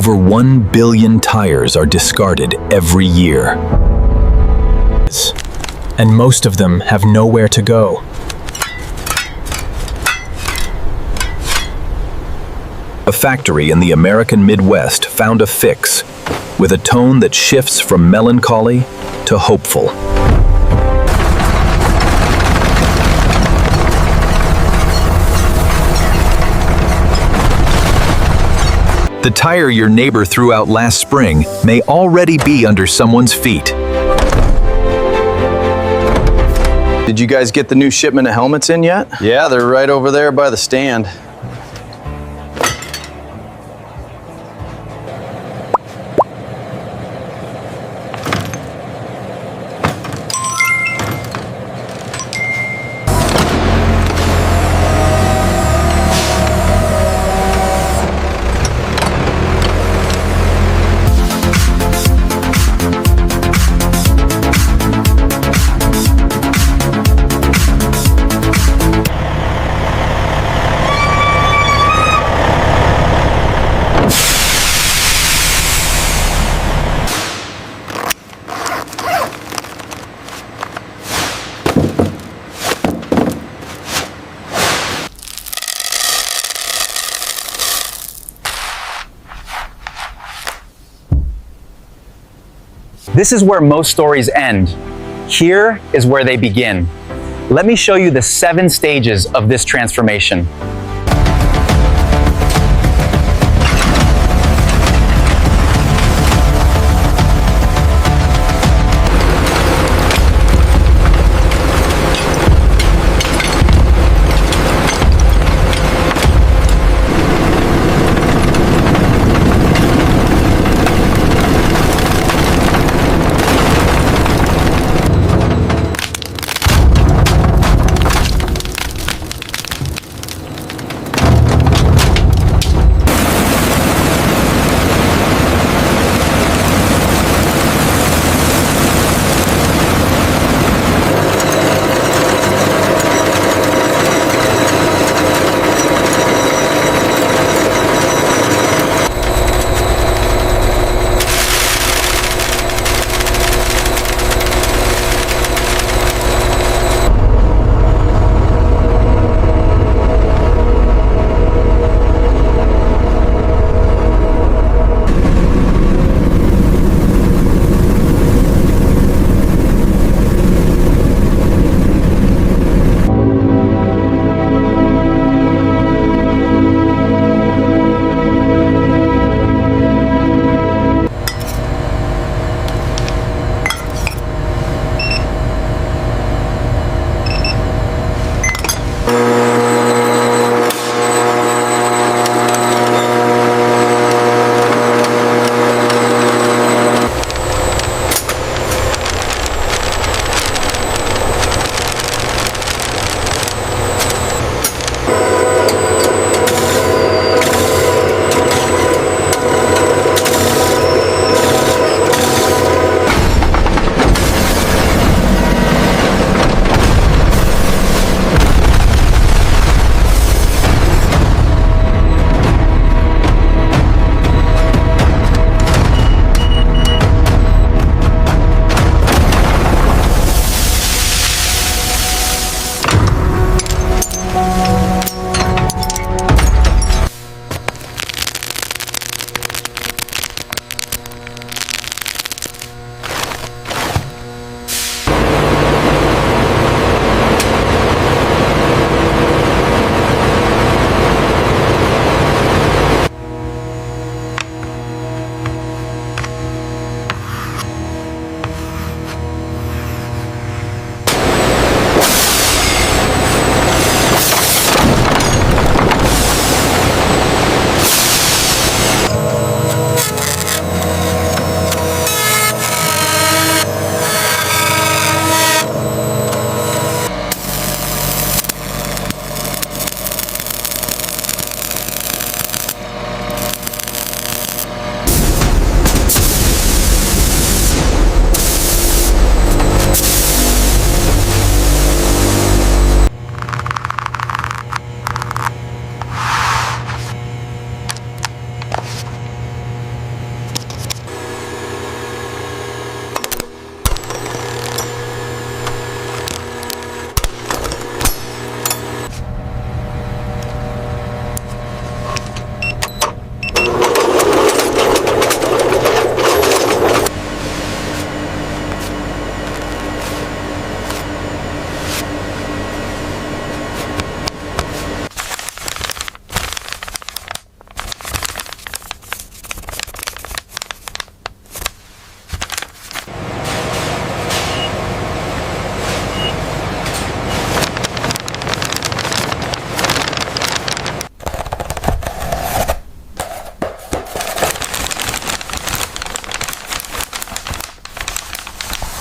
Over 1 billion tires are discarded every year. And most of them have nowhere to go. A factory in the American Midwest found a fix with a tone that shifts from melancholy to hopeful. The tire your neighbor threw out last spring may already be under someone's feet. Did you guys get the new shipment of helmets in yet? Yeah, they're right over there by the stand. This is where most stories end. Here is where they begin. Let me show you the 7 stages of this transformation.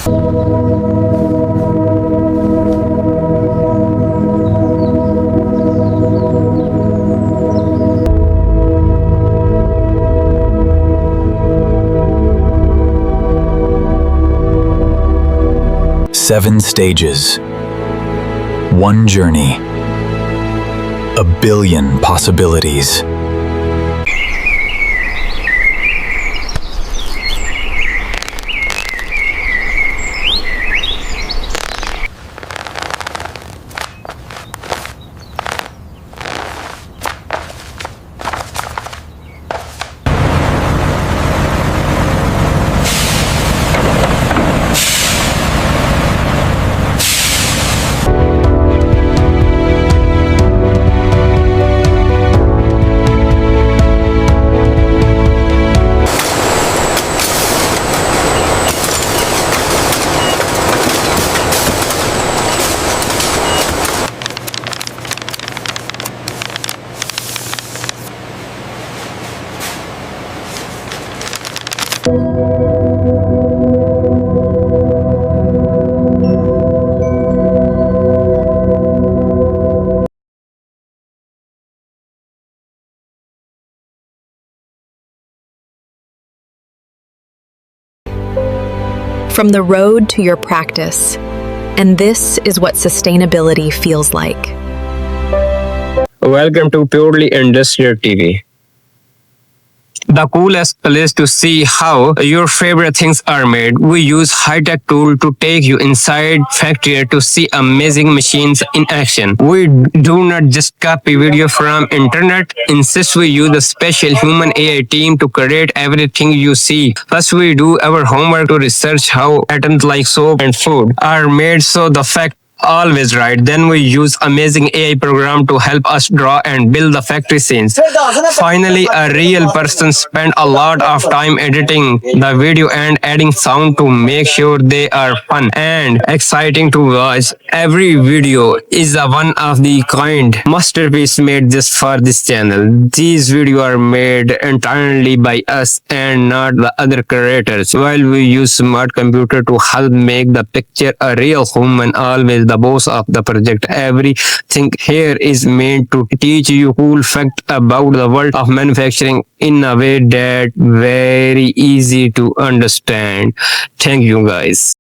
Seven stages. One journey. A billion possibilities. From the road to your practice. And this is what sustainability feels like. Welcome to Purely Industrial TV. The coolest place to see how your favorite things are made. We use high-tech tool to take you inside factory to see amazing machines in action. We do not just copy video from internet. Instead, we use a special human AI team to create everything you see. Plus, we do our homework to research how items like soap and food are made so the fact always right. Then we use amazing AI program to help us draw and build the factory scenes. Finally, a real person spent a lot of time editing the video and adding sound to make sure they are fun and exciting to watch. Every video is a one of the kind masterpiece made just for this channel. These videos are made entirely by us and not the other creators. While we use smart computer to help make the picture a real human, always the boss of the project. Everything here is meant to teach you cool fact about the world of manufacturing in a way that very easy to understand. Thank you guys.